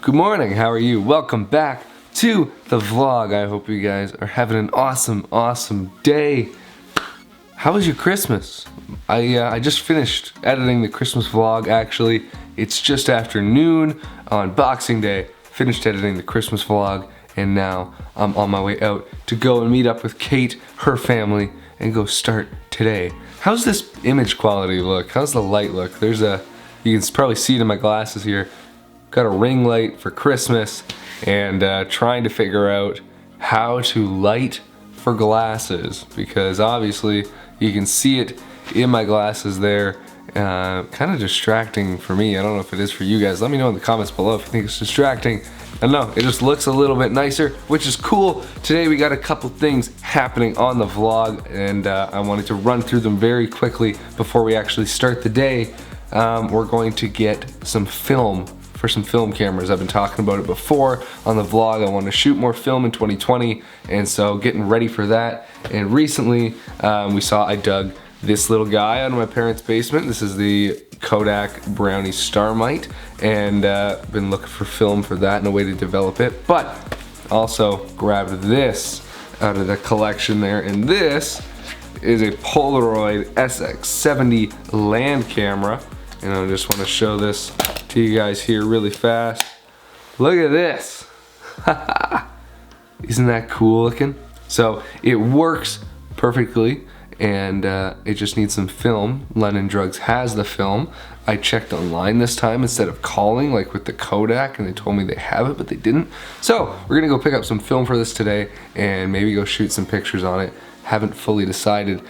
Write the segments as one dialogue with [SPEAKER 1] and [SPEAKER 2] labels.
[SPEAKER 1] Good morning, how are you? Welcome back to the vlog. I hope you guys are having an awesome day. How was your Christmas? I just finished editing the Christmas vlog actually. It's just after noon on Boxing Day. Finished editing the Christmas vlog and now I'm on my way out to go and meet up with Kate, her family, and go start today. How's this image quality look? How's the light look? You can probably see it in my glasses here. Got a ring light for Christmas and trying to figure out how to light for glasses because obviously you can see it in my glasses there. Kind of distracting for me. I don't know if it is for you guys. Let me know in the comments below if you think it's distracting. I don't know, it just looks a little bit nicer, which is cool. Today we got a couple things happening on the vlog and I wanted to run through them very quickly before we actually start the day. We're going to get some film for some film cameras. I've been talking about it before on the vlog. I want to shoot more film in 2020 and so getting ready for that. And recently I dug this little guy out of my parents' basement. This is the Kodak Brownie Starmite and been looking for film for that and a way to develop it. But also grabbed this out of the collection there, and this is a Polaroid SX-70 land camera. And I just want to show this to you guys here really fast. Look at this. Isn't that cool looking? So it works perfectly and it just needs some film. London Drugs has the film. I checked online this time instead of calling like with the Kodak and they told me they have it but they didn't. So we're gonna go pick up some film for this today and maybe go shoot some pictures on it. Haven't fully decided.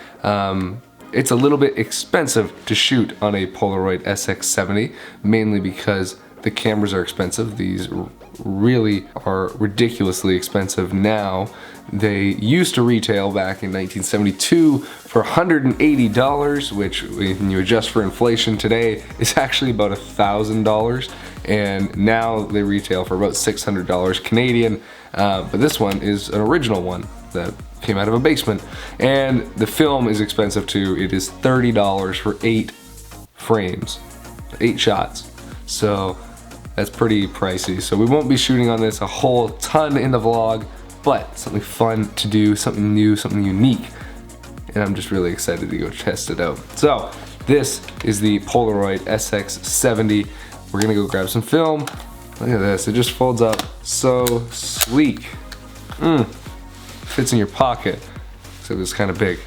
[SPEAKER 1] It's a little bit expensive to shoot on a Polaroid SX-70, mainly because the cameras are expensive. These really are ridiculously expensive now. They used to retail back in 1972 for $180, which when you adjust for inflation today is actually about $1,000. And now they retail for about $600 Canadian. But this one is an original one that came out of a basement. And the film is expensive too. It is $30 for 8 frames, 8 shots. So that's pretty pricey. So we won't be shooting on this a whole ton in the vlog, but something fun to do, something new, something unique. And I'm just really excited to go test it out. So this is the Polaroid SX-70. We're gonna go grab some film. Look at this, it just folds up so sleek. Fits in your pocket, so it's kind of big.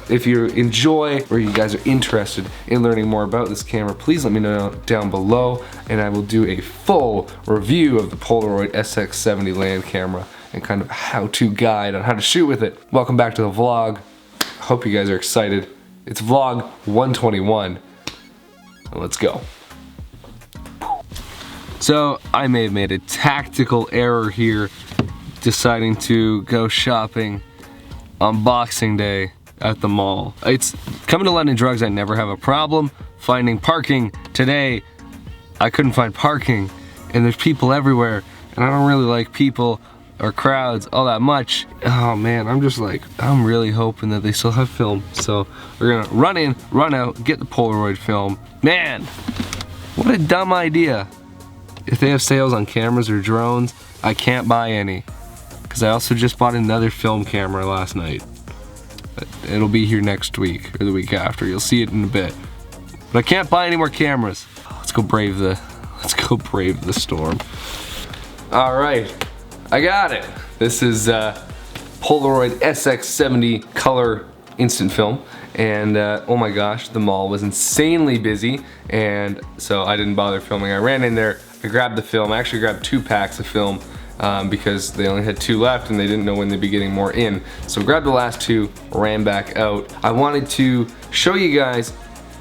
[SPEAKER 1] If you enjoy or you guys are interested in learning more about this camera, please let me know down below and I will do a full review of the Polaroid SX-70 land camera and kind of a how-to guide on how to shoot with it. Welcome back to the vlog. Hope you guys are excited. It's vlog 121. Let's go. So I may have made a tactical error here deciding to go shopping on Boxing Day at the mall. It's coming to London Drugs, I never have a problem finding parking. Today I couldn't find parking and there's people everywhere and I don't really like people or crowds all that much. Oh man, I'm really hoping that they still have film. So we're gonna run in, run out, get the Polaroid film. Man, what a dumb idea. If they have sales on cameras or drones, I can't buy any. Because I also just bought another film camera last night. It'll be here next week or the week after. You'll see it in a bit. But I can't buy any more cameras. Let's go brave the storm. All right, I got it. This is Polaroid SX-70 color instant film. And oh my gosh, the mall was insanely busy. And so I didn't bother filming. I ran in there, I grabbed the film. I actually grabbed 2 packs of film. Because they only had 2 left and they didn't know when they'd be getting more in. So grabbed the last 2, ran back out. I wanted to show you guys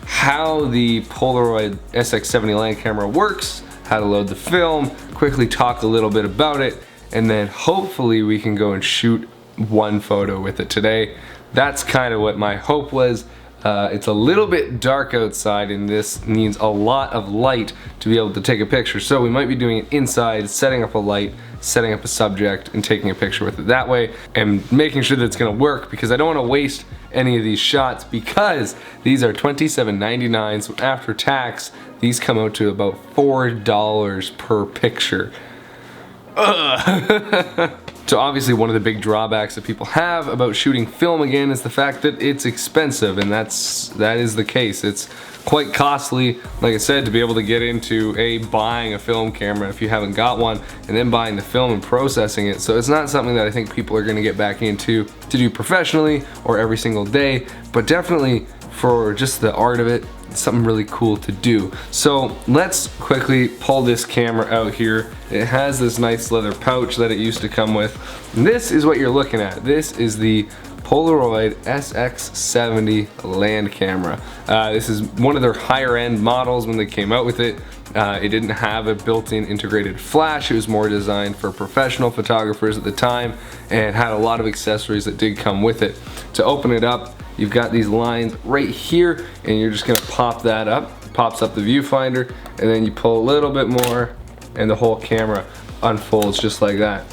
[SPEAKER 1] how the Polaroid SX-70 land camera works, how to load the film, quickly talk a little bit about it, and then hopefully we can go and shoot one photo with it today. That's kind of what my hope was. It's a little bit dark outside and this needs a lot of light to be able to take a picture. So we might be doing it inside, setting up a light, setting up a subject, and taking a picture with it that way, and making sure that it's gonna work, because I don't wanna waste any of these shots, because these are $27.99, so after tax, these come out to about $4 per picture. So obviously one of the big drawbacks that people have about shooting film again is the fact that it's expensive, and that is the case. It's quite costly, like I said, to be able to get into buying a film camera if you haven't got one, and then buying the film and processing it. So it's not something that I think people are going to get back into to do professionally or every single day, but definitely for just the art of it, it's something really cool to do. So let's quickly pull this camera out here. It has this nice leather pouch that it used to come with. And this is what you're looking at. This is the Polaroid SX-70 land camera. This is one of their higher end models when they came out with it. It didn't have a built-in integrated flash. It was more designed for professional photographers at the time, and had a lot of accessories that did come with it. To open it up, you've got these lines right here, and you're just gonna pop that up. It pops up the viewfinder, and then you pull a little bit more, and the whole camera unfolds just like that.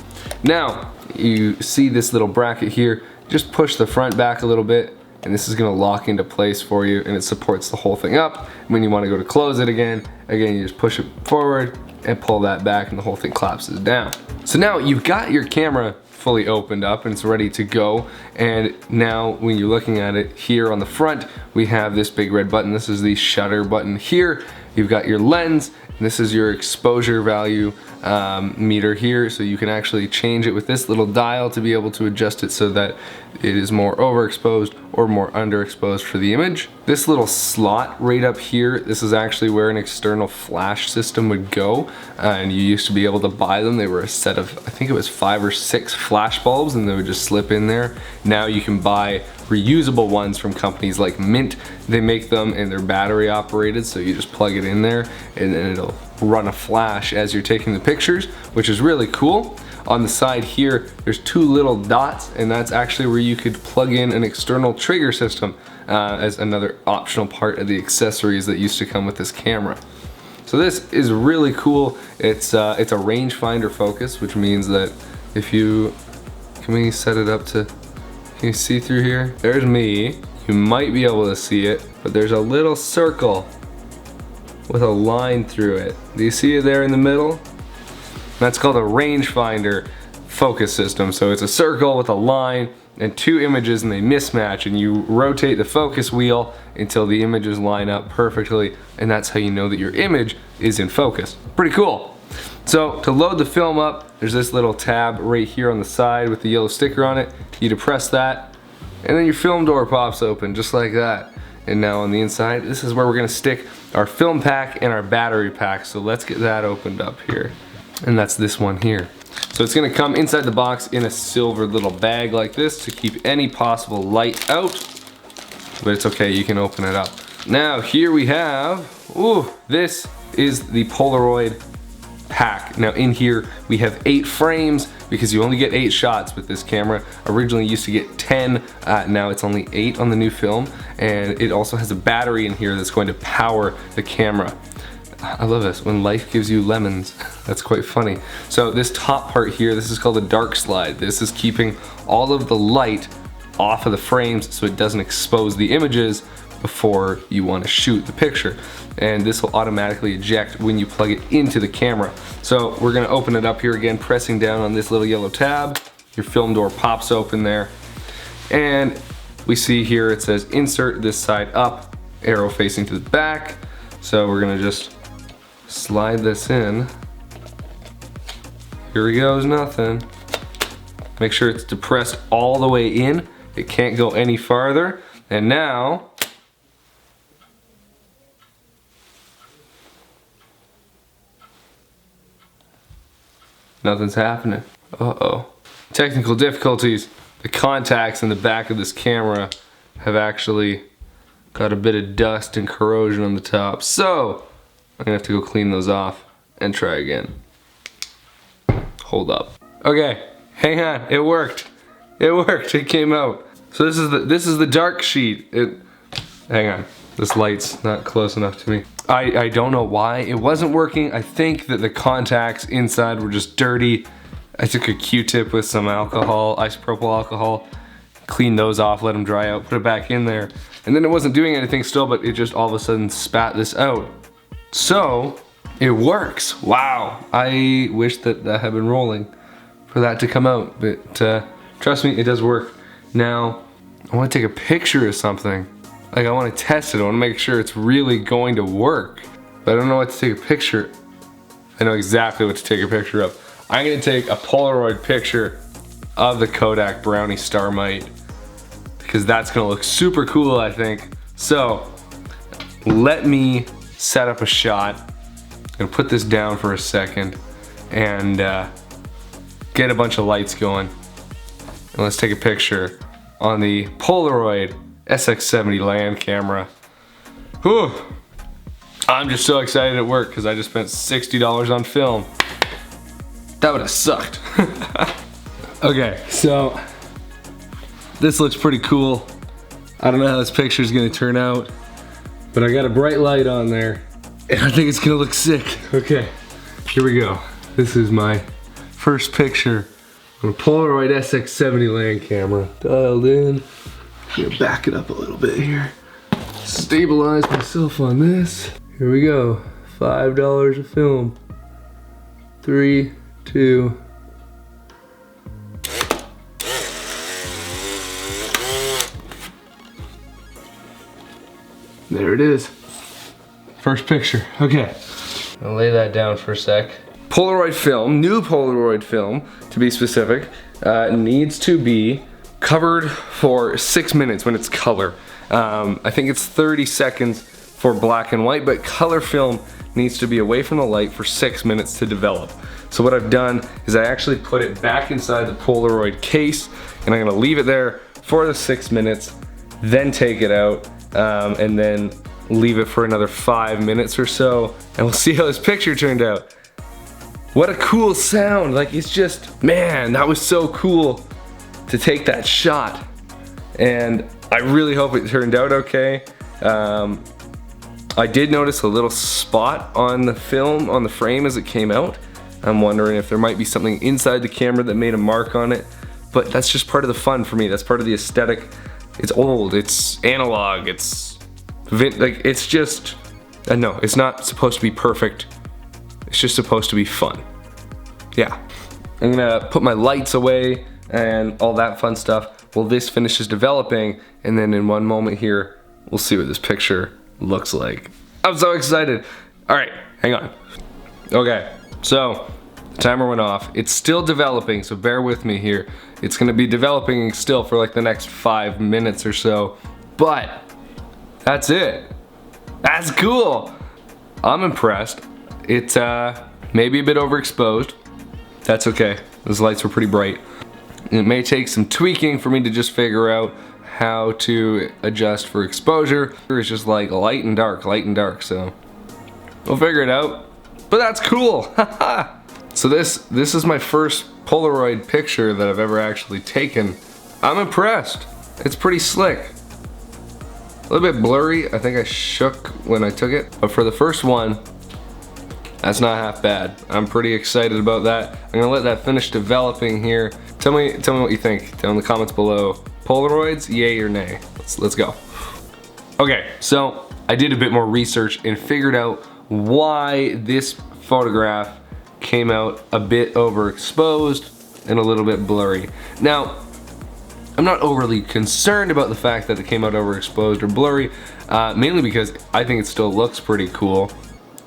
[SPEAKER 1] Now, you see this little bracket here. Just push the front back a little bit, and this is gonna lock into place for you, and it supports the whole thing up. When you wanna go to close it again, you just push it forward and pull that back, and the whole thing collapses down. So now you've got your camera fully opened up and it's ready to go, and now when you're looking at it here on the front, we have this big red button. This is the shutter button here. You've got your lens, and this is your exposure value meter here, so you can actually change it with this little dial to be able to adjust it so that it is more overexposed or more underexposed for the image. This little slot right up here, this is actually where an external flash system would go, and you used to be able to buy them. They were a set of, I think it was 5 or 6 flash bulbs, and they would just slip in there. Now you can buy reusable ones from companies like Mint. They make them and they're battery operated, so you just plug it in there and then it'll run a flash as you're taking the pictures, which is really cool. On the side here, there's 2 little dots, and that's actually where you could plug in an external trigger system as another optional part of the accessories that used to come with this camera. So this is really cool. It's a rangefinder focus, which means that if you, can we set it up to, can you see through here? There's me. You might be able to see it, but there's a little circle with a line through it. Do you see it there in the middle? That's called a rangefinder focus system. So it's a circle with a line and 2 images, and they mismatch, and you rotate the focus wheel until the images line up perfectly, and that's how you know that your image is in focus. Pretty cool. So to load the film up, there's this little tab right here on the side with the yellow sticker on it. You depress that, and then your film door pops open just like that. And now on the inside, this is where we're gonna stick our film pack and our battery pack. So let's get that opened up here. And that's this one here. So it's gonna come inside the box in a silver little bag like this to keep any possible light out, but it's okay, you can open it up. Now here we have, this is the Polaroid pack. Now in here we have 8 frames because you only get 8 shots with this camera. Originally you used to get 10, now it's only 8 on the new film, and it also has a battery in here that's going to power the camera. I love this, when life gives you lemons. That's quite funny. So this top part here, this is called a dark slide. This is keeping all of the light off of the frames so it doesn't expose the images before you want to shoot the picture. And this will automatically eject when you plug it into the camera. So we're gonna open it up here again, pressing down on this little yellow tab. Your film door pops open there. And we see here it says insert this side up, arrow facing to the back. So we're gonna just slide this in. Here we go, is nothing. Make sure it's depressed all the way in. It can't go any farther. And now, nothing's happening. Uh-oh. Technical difficulties. The contacts in the back of this camera have actually got a bit of dust and corrosion on the top. So, I'm gonna have to go clean those off and try again. Hold up. Okay, hang on, it worked. It worked, it came out. So this is the dark sheet. Hang on, this light's not close enough to me. I don't know why it wasn't working. I think that the contacts inside were just dirty. I took a Q-tip with some alcohol, isopropyl alcohol, cleaned those off, let them dry out, put it back in there. And then it wasn't doing anything still, but it just all of a sudden spat this out. So, it works. Wow. I wish that that had been rolling for that to come out, but trust me, it does work. Now, I want to take a picture of something. Like, I want to test it. I want to make sure it's really going to work. But I don't know what to take a picture. I know exactly what to take a picture of. I'm going to take a Polaroid picture of the Kodak Brownie Starmite, because that's going to look super cool, I think. So, let me set up a shot. I'm going to put this down for a second and get a bunch of lights going. And let's take a picture on the Polaroid SX-70 land camera. Whew. I'm just so excited it worked because I just spent $60 on film. That would have sucked. Okay, so this looks pretty cool. I don't know how this picture is gonna turn out, but I got a bright light on there and I think it's gonna look sick. Okay, here we go. This is my first picture on a Polaroid SX-70 land camera. Dialed in. I'm gonna back it up a little bit here. Stabilize myself on this. Here we go. $5 of film. 3, 2. There it is. First picture. Okay. I'll lay that down for a sec. Polaroid film, new Polaroid film to be specific, needs to be covered for 6 minutes when it's color. I think it's 30 seconds for black and white, but color film needs to be away from the light for 6 minutes to develop. So what I've done is I actually put it back inside the Polaroid case, and I'm gonna leave it there for the 6 minutes, then take it out, and then leave it for another 5 minutes or so, and we'll see how this picture turned out. What a cool sound. Like, it's just, man, that was so cool to take that shot. And I really hope it turned out okay. I did notice a little spot on the film, on the frame as it came out. I'm wondering if there might be something inside the camera that made a mark on it. But that's just part of the fun for me. That's part of the aesthetic. It's old, it's analog, it's just, I know, it's not supposed to be perfect. It's just supposed to be fun. Yeah. I'm gonna put my lights away and all that fun stuff while this finishes developing, and then in one moment here, we'll see what this picture looks like. I'm so excited. All right, hang on. Okay, so the timer went off. It's still developing, so bear with me here. It's gonna be developing still for like the next 5 minutes or so, but that's it. That's cool. I'm impressed. It's maybe a bit overexposed. That's okay. Those lights were pretty bright. It may take some tweaking for me to just figure out how to adjust for exposure. It's just like light and dark, so we'll figure it out. But that's cool. So this is my first Polaroid picture that I've ever actually taken. I'm impressed. It's pretty slick. A little bit blurry. I think I shook when I took it, but for the first one, that's not half bad. I'm pretty excited about that. I'm gonna let that finish developing here. Tell me what you think down in the comments below. Polaroids, yay or nay? Let's go. Okay, so I did a bit more research and figured out why this photograph came out a bit overexposed and a little bit blurry. Now, I'm not overly concerned about the fact that it came out overexposed or blurry, mainly because I think it still looks pretty cool.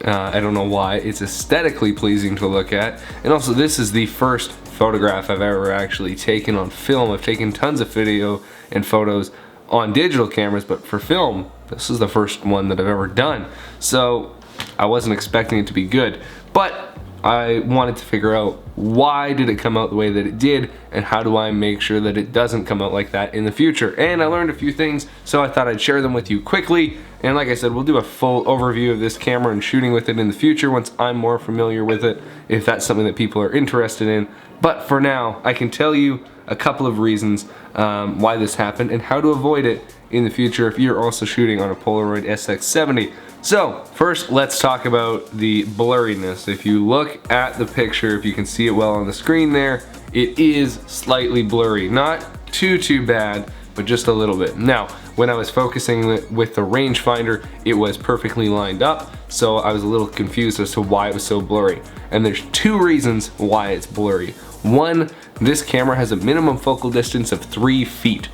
[SPEAKER 1] I don't know why. It's aesthetically pleasing to look at. And also, this is the first photograph I've ever actually taken on film. I've taken tons of video and photos on digital cameras, but for film, this is the first one that I've ever done. So I wasn't expecting it to be good, but I wanted to figure out why did it come out the way that it did, and how do I make sure that it doesn't come out like that in the future. And I learned a few things, so I thought I'd share them with you quickly. And like I said, we'll do a full overview of this camera and shooting with it in the future once I'm more familiar with it, if that's something that people are interested in. But for now, I can tell you a couple of reasons why this happened and how to avoid it in the future if you're also shooting on a Polaroid SX-70. So first, let's talk about the blurriness. If you look at the picture, if you can see it well on the screen there, it is slightly blurry. Not too bad, but just a little bit. Now, when I was focusing with the rangefinder, it was perfectly lined up, so I was a little confused as to why it was so blurry. And there's two reasons why it's blurry. One, this camera has a minimum focal distance of 3 feet.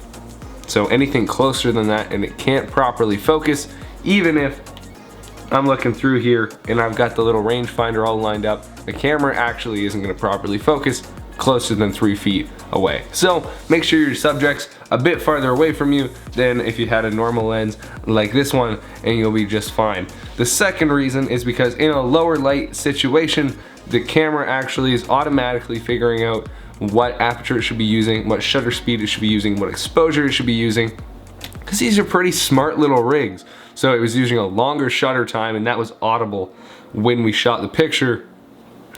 [SPEAKER 1] So anything closer than that and it can't properly focus, even if I'm looking through here and I've got the little rangefinder all lined up, the camera actually isn't gonna properly focus closer than 3 feet away. So make sure your subject's a bit farther away from you than if you had a normal lens like this one, and you'll be just fine. The second reason is because in a lower light situation, the camera actually is automatically figuring out what aperture it should be using, what shutter speed it should be using, what exposure it should be using, because these are pretty smart little rigs. So it was using a longer shutter time, and that was audible when we shot the picture.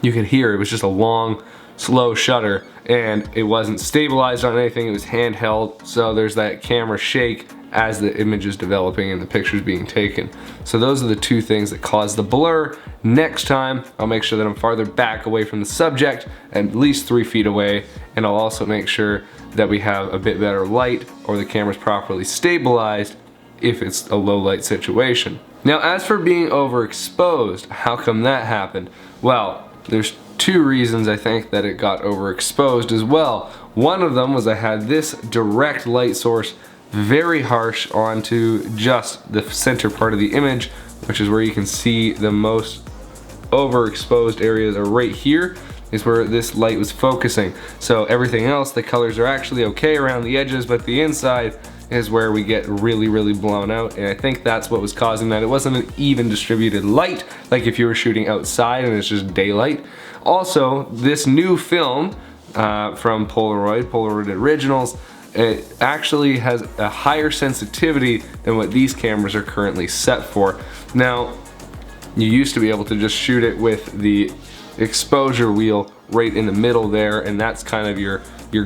[SPEAKER 1] You could hear it was just a long, slow shutter, and it wasn't stabilized on anything, it was handheld, so there's that camera shake as the image is developing and the picture's being taken. So those are the two things that cause the blur. Next time, I'll make sure that I'm farther back away from the subject, at least 3 feet away, and I'll also make sure that we have a bit better light or the camera's properly stabilized if it's a low light situation. Now, as for being overexposed, how come that happened? Well, there's two reasons I think that it got overexposed as well. One of them was I had this direct light source very harsh onto just the center part of the image, which is where you can see the most overexposed areas are right here, is where this light was focusing. So everything else, the colors are actually okay around the edges, but the inside is where we get really blown out, and I think that's what was causing that. It wasn't an even distributed light like if you were shooting outside and it's just daylight. Also, this new film from Polaroid Originals, it actually has a higher sensitivity than what these cameras are currently set for. Now, you used to be able to just shoot it with the exposure wheel right in the middle there, and that's kind of your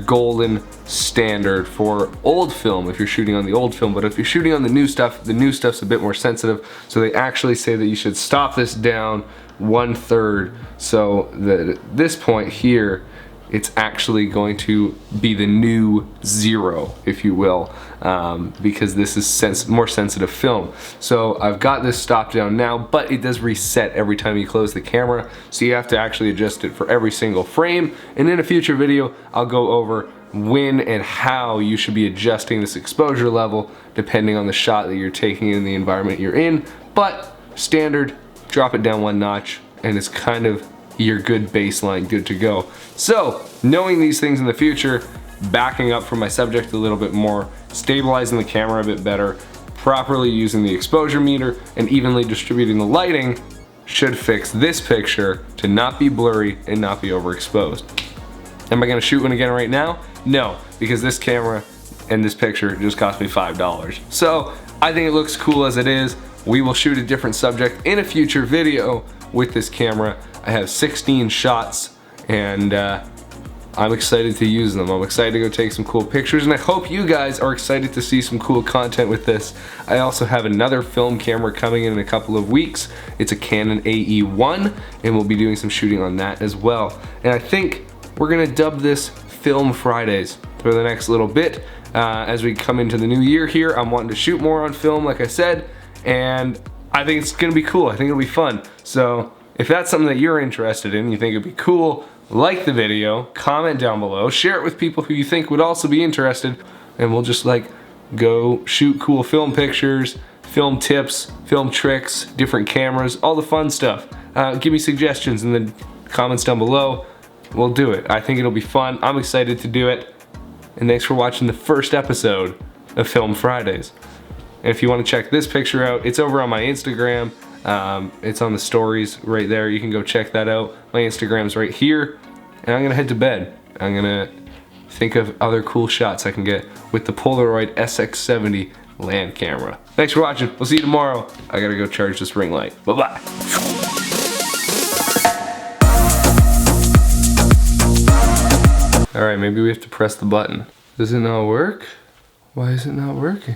[SPEAKER 1] golden standard for old film if you're shooting on the old film. But if you're shooting on the new stuff's a bit more sensitive, so they actually say that you should stop this down 1/3, so that at this point here it's actually going to be the new 0, if you will, because this is more sensitive film. So I've got this stopped down now, but it does reset every time you close the camera, so you have to actually adjust it for every single frame. And in a future video, I'll go over when and how you should be adjusting this exposure level depending on the shot that you're taking in the environment you're in. But standard, drop it down 1 notch, and it's kind of your good baseline, good to go. So, knowing these things in the future, backing up from my subject a little bit more, stabilizing the camera a bit better, properly using the exposure meter, and evenly distributing the lighting should fix this picture to not be blurry and not be overexposed. Am I gonna shoot one again right now? No, because this camera and this picture just cost me $5. So, I think it looks cool as it is. We will shoot a different subject in a future video with this camera. I have 16 shots, and I'm excited to use them. I'm excited to go take some cool pictures, and I hope you guys are excited to see some cool content with this. I also have another film camera coming in a couple of weeks. It's a Canon AE1, and we'll be doing some shooting on that as well. And I think we're gonna dub this Film Fridays for the next little bit. As we come into the new year here, I'm wanting to shoot more on film, like I said, and I think it's gonna be cool. I think it'll be fun. So if that's something that you're interested in, you think it'd be cool, like the video, comment down below, share it with people who you think would also be interested, and we'll just like go shoot cool film pictures, film tips, film tricks, different cameras, all the fun stuff. Give me suggestions in the comments down below. We'll do it. I think it'll be fun. I'm excited to do it. And thanks for watching the first episode of Film Fridays. And if you want to check this picture out, it's over on my Instagram. It's on the stories right there. You can go check that out. My Instagram's right here. And I'm gonna head to bed. I'm gonna think of other cool shots I can get with the Polaroid SX-70 land camera. Thanks for watching. We'll see you tomorrow. I gotta go charge this ring light. Bye-bye. Alright, maybe we have to press the button. Does it not work? Why is it not working?